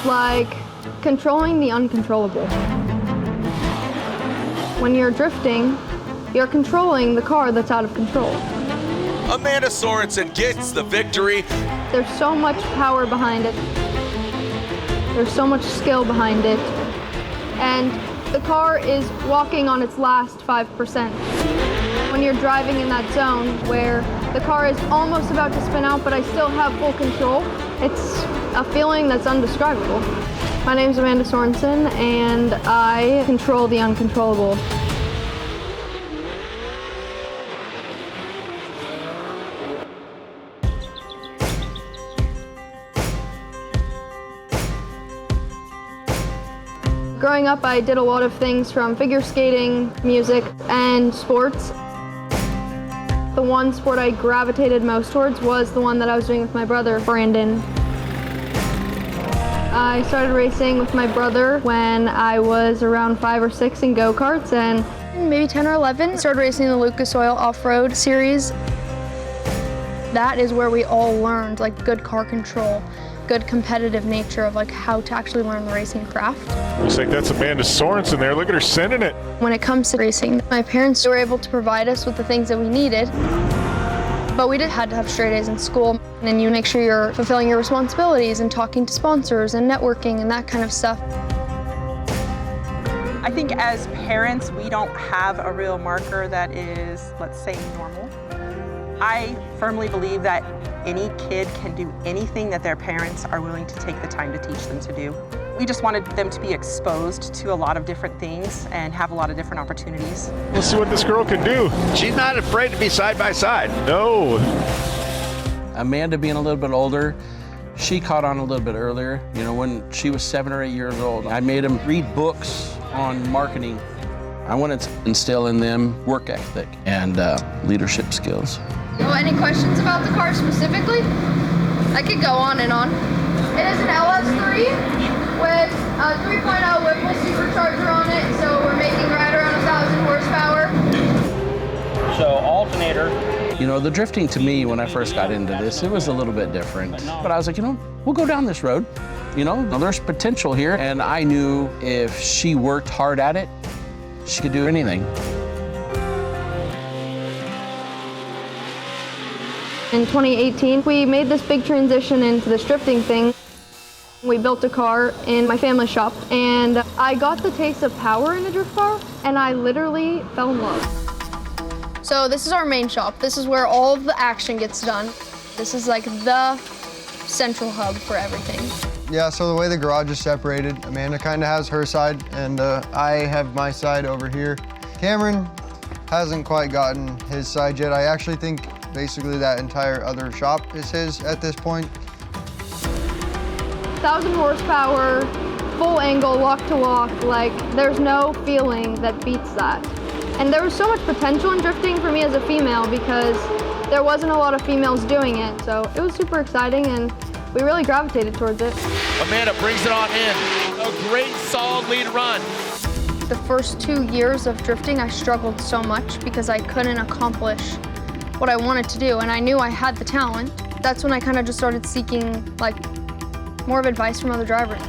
like controlling the uncontrollable. When you're drifting, you're controlling the car that's out of control. Amanda Sorensen gets the victory. There's so much power behind it. There's so much skill behind it. And the car is walking on its last 5%. When you're driving in that zone where the car is almost about to spin out, but I still have full control, it's a feeling that's undescribable. My name's Amanda Sorensen, and I control the uncontrollable. Growing up, I did a lot of things from figure skating, music, and sports. The one sport I gravitated most towards was the one that I was doing with my brother, Brandon. I started racing with my brother when I was around 5 or 6 in go-karts, and maybe 10 or 11, I started racing the Lucas Oil Off-Road Series. That is where we all learned like good car control, good competitive nature of like how to actually learn the racing craft. Looks like that's Amanda Sorensen there. Look at her sending it. When it comes to racing, my parents were able to provide us with the things that we needed, but we had to have straight A's in school. And then you make sure you're fulfilling your responsibilities and talking to sponsors and networking and that kind of stuff. I think as parents, we don't have a real marker that is, let's say, normal. I firmly believe that any kid can do anything that their parents are willing to take the time to teach them to do. We just wanted them to be exposed to a lot of different things and have a lot of different opportunities. Let's see what this girl can do. She's not afraid to be side by side. No. Amanda being a little bit older, she caught on a little bit earlier. You know, when she was 7 or 8 years old, I made them read books on marketing. I wanted to instill in them work ethic and leadership skills. Any questions about the car specifically? I could go on and on. It is an LS3 with a 3.0 Whipple supercharger on it, so we're making right around 1,000 horsepower. So alternator. You know, the drifting to me when I first got into this, it was a little bit different. But I was like, you know, we'll go down this road. You know, there's potential here. And I knew if she worked hard at it, she could do anything. In 2018, we made this big transition into this drifting thing. We built a car in my family shop, and I got the taste of power in a drift car, and I literally fell in love. So this is our main shop. This is where all of the action gets done. This is like the central hub for everything. Yeah, so the way the garage is separated, Amanda kind of has her side, and I have my side over here. Cameron hasn't quite gotten his side yet. I actually think basically that entire other shop is his at this point. 1,000 horsepower, full angle, walk to walk, like there's no feeling that beats that. And there was so much potential in drifting for me as a female because there wasn't a lot of females doing it. So it was super exciting and we really gravitated towards it. Amanda brings it on in. A great solid lead run. The first 2 years of drifting, I struggled so much because I couldn't accomplish what I wanted to do, and I knew I had the talent. That's when I kind of just started seeking like more of advice from other drivers.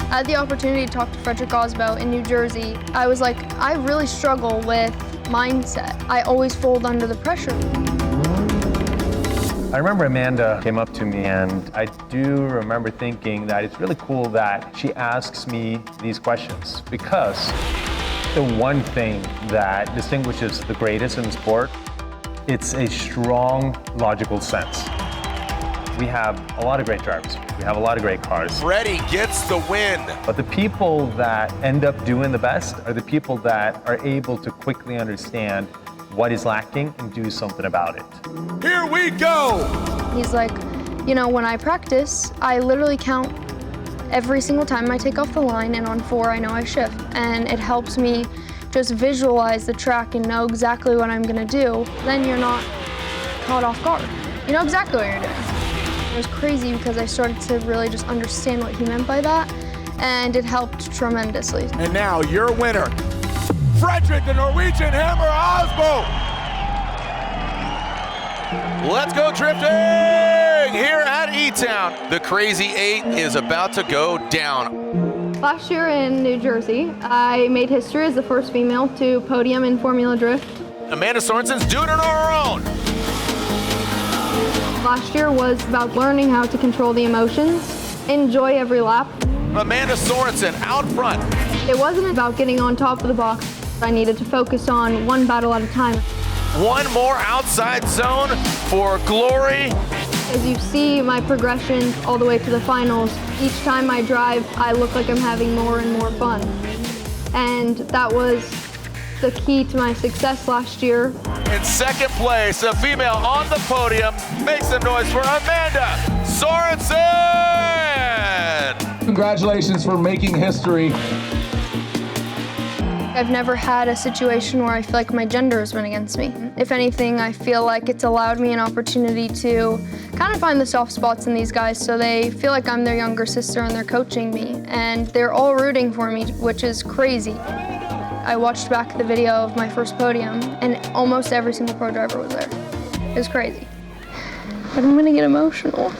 I had the opportunity to talk to Frederick Osbow in New Jersey. I was like, I really struggle with mindset. I always fold under the pressure. I remember Amanda came up to me, and I do remember thinking that it's really cool that she asks me these questions, because the one thing that distinguishes the greatest in sport, it's a strong, logical sense. We have a lot of great drivers. We have a lot of great cars. Freddie gets the win. But the people that end up doing the best are the people that are able to quickly understand what is lacking and do something about it. Here we go. He's like, you know, when I practice, I literally count every single time I take off the line, and on 4, I know I shift. And it helps me just visualize the track and know exactly what I'm gonna do. Then you're not caught off guard. You know exactly what you're doing. It was crazy because I started to really just understand what he meant by that, and it helped tremendously. And now your winner, Frederick, the Norwegian Hammer Osbo. Let's go drifting! doing here at E-Town? The Crazy 8 is about to go down. Last year in New Jersey, I made history as the first female to podium in Formula Drift. Amanda Sorensen's doing it on her own. Last year was about learning how to control the emotions, enjoy every lap. Amanda Sorensen out front. It wasn't about getting on top of the box. I needed to focus on one battle at a time. One more outside zone for glory. As you see my progression all the way to the finals, each time I drive, I look like I'm having more and more fun. And that was the key to my success last year. In second place, a female on the podium. Make some noise for Amanda Sorensen! Congratulations for making history. I've never had a situation where I feel like my gender has been against me. If anything, I feel like it's allowed me an opportunity to kind of find the soft spots in these guys so they feel like I'm their younger sister and they're coaching me. And they're all rooting for me, which is crazy. I watched back the video of my first podium and almost every single pro driver was there. It was crazy. But I'm gonna get emotional.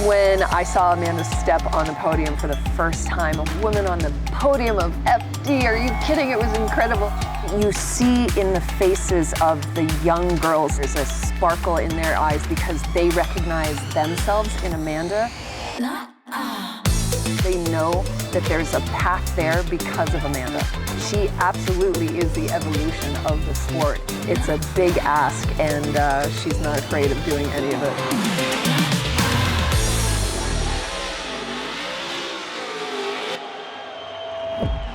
When I saw Amanda step on the podium for the first time, a woman on the podium of FD, are you kidding? It was incredible. You see in the faces of the young girls, there's a sparkle in their eyes because they recognize themselves in Amanda. They know that there's a path there because of Amanda. She absolutely is the evolution of the sport. It's a big ask, and she's not afraid of doing any of it.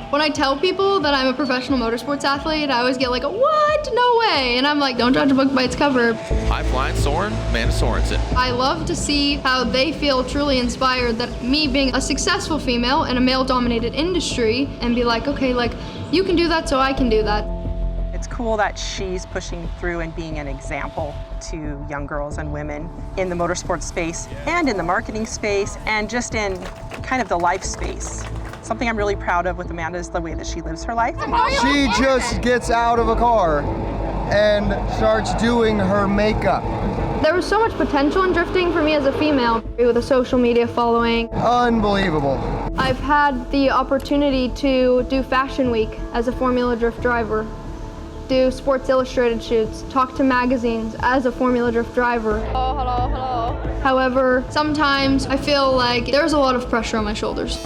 When I tell people that I'm a professional motorsports athlete, I always get like, what? No way. And I'm like, don't judge a book by its cover. High-flying Soren, Amanda Sorensen. I love to see how they feel truly inspired that me being a successful female in a male-dominated industry and be like, okay, like, you can do that, so I can do that. It's cool that she's pushing through and being an example to young girls and women in the motorsports space and in the marketing space and just in kind of the life space. Something I'm really proud of with Amanda is the way that she lives her life. She just gets out of a car and starts doing her makeup. There was so much potential in drifting for me as a female with a social media following. Unbelievable. I've had the opportunity to do Fashion Week as a Formula Drift driver, do Sports Illustrated shoots, talk to magazines as a Formula Drift driver. Oh, hello, hello. However, sometimes I feel like there's a lot of pressure on my shoulders.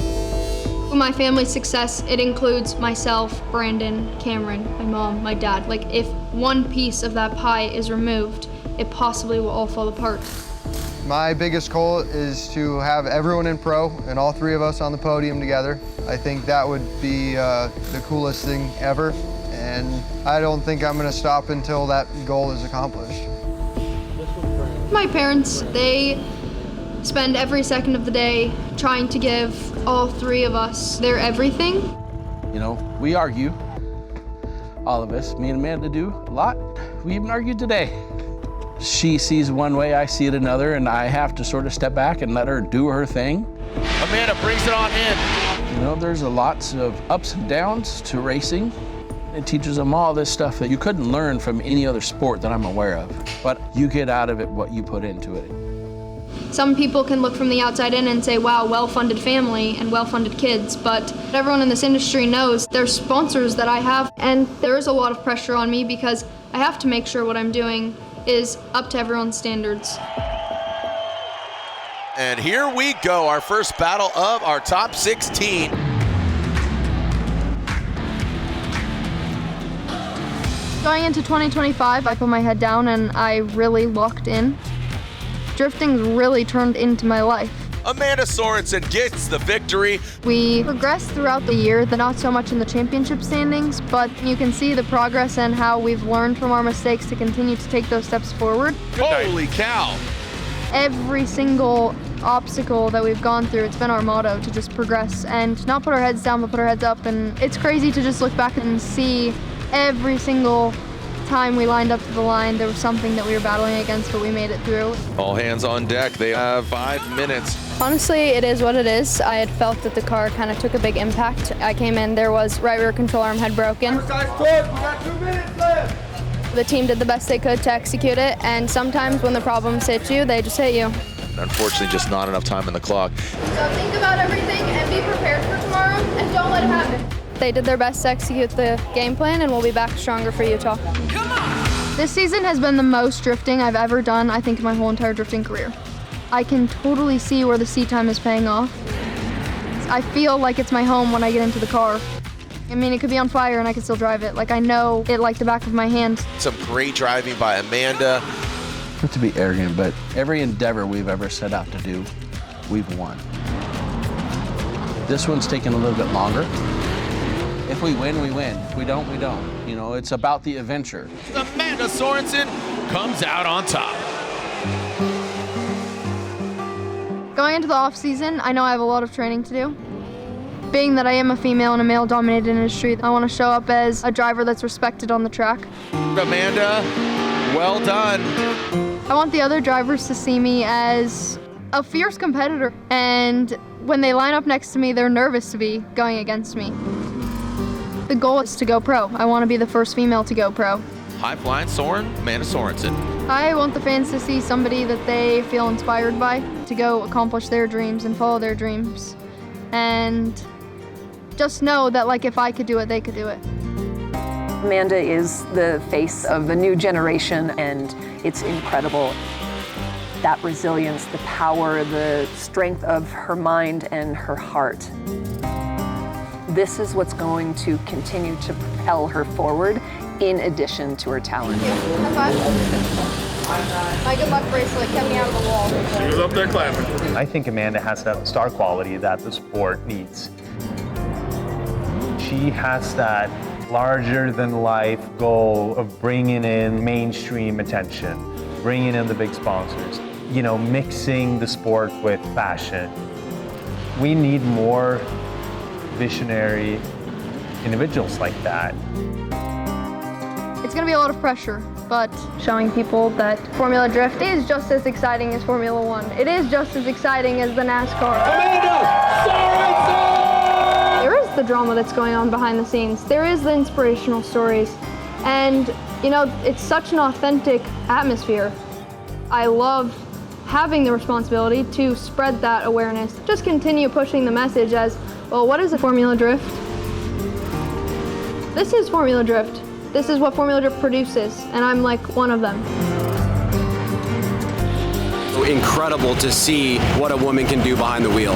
My family's success, it includes myself, Brandon, Cameron, my mom, my dad. Like, if one piece of that pie is removed, it possibly will all fall apart. My biggest goal is to have everyone in pro and all three of us on the podium together. I think that would be the coolest thing ever. And I don't think I'm gonna stop until that goal is accomplished. My parents, they spend every second of the day trying to give all three of us their everything. You know, we argue, all of us. Me and Amanda do a lot. We even argued today. She sees one way, I see it another, and I have to sort of step back and let her do her thing. Amanda brings it on in. You know, there's lots of ups and downs to racing. It teaches them all this stuff that you couldn't learn from any other sport that I'm aware of. But you get out of it what you put into it. Some people can look from the outside in and say, wow, well-funded family and well-funded kids, but everyone in this industry knows there's sponsors that I have, and there is a lot of pressure on me because I have to make sure what I'm doing is up to everyone's standards. And here we go, our first battle of our top 16. Going into 2025, I put my head down and I really locked in. Drifting really turned into my life. Amanda Sorensen gets the victory. We progressed throughout the year, not so much in the championship standings, but you can see the progress and how we've learned from our mistakes to continue to take those steps forward. Holy cow. Every single obstacle that we've gone through, it's been our motto to just progress and not put our heads down, but put our heads up. And it's crazy to just look back and see every single time we lined up to the line, there was something that we were battling against, but we made it through. All hands on deck. They have 5 minutes. Honestly, it is what it is. I had felt that the car kind of took a big impact. I came in, there was right rear control arm had broken. We got 2 minutes left. The team did the best they could to execute it, and sometimes when the problems hit you, they just hit you. Unfortunately, just not enough time in the clock. So think about everything and be prepared for tomorrow, and don't let it happen. They did their best to execute the game plan, and we'll be back stronger for Utah. Come on! This season has been the most drifting I've ever done, I think, in my whole entire drifting career. I can totally see where the seat time is paying off. I feel like it's my home when I get into the car. I mean, it could be on fire and I can still drive it. Like, I know it like the back of my hand. Some great driving by Amanda. Not to be arrogant, but every endeavor we've ever set out to do, we've won. This one's taken a little bit longer. If we win, we win. If we don't, we don't. You know, it's about the adventure. Amanda Sorensen comes out on top. Going into the off season, I know I have a lot of training to do. Being that I am a female in a male-dominated industry, I want to show up as a driver that's respected on the track. Amanda, well done. I want the other drivers to see me as a fierce competitor, and when they line up next to me, they're nervous to be going against me. The goal is to go pro. I want to be the first female to go pro. High-flying Soren, Amanda Sorensen. I want the fans to see somebody that they feel inspired by, to go accomplish their dreams and follow their dreams. And just know that, like, if I could do it, they could do it. Amanda is the face of the new generation, and it's incredible. That resilience, the power, the strength of her mind and her heart. This is what's going to continue to propel her forward in addition to her talent. High five. My good luck bracelet kept me out of the wall. She was up there clapping. I think Amanda has that star quality that the sport needs. She has that larger-than-life goal of bringing in mainstream attention, bringing in the big sponsors, you know, mixing the sport with fashion. We need more visionary individuals like that. It's going to be a lot of pressure, but showing people that Formula Drift is just as exciting as Formula One. It is just as exciting as the NASCAR. Amanda Sorensen! There is the drama that's going on behind the scenes. There is the inspirational stories. And, you know, it's such an authentic atmosphere. I love having the responsibility to spread that awareness. Just continue pushing the message as, well, what is a Formula Drift? This is Formula Drift. This is what Formula Drift produces, and I'm like one of them. Incredible to see what a woman can do behind the wheel.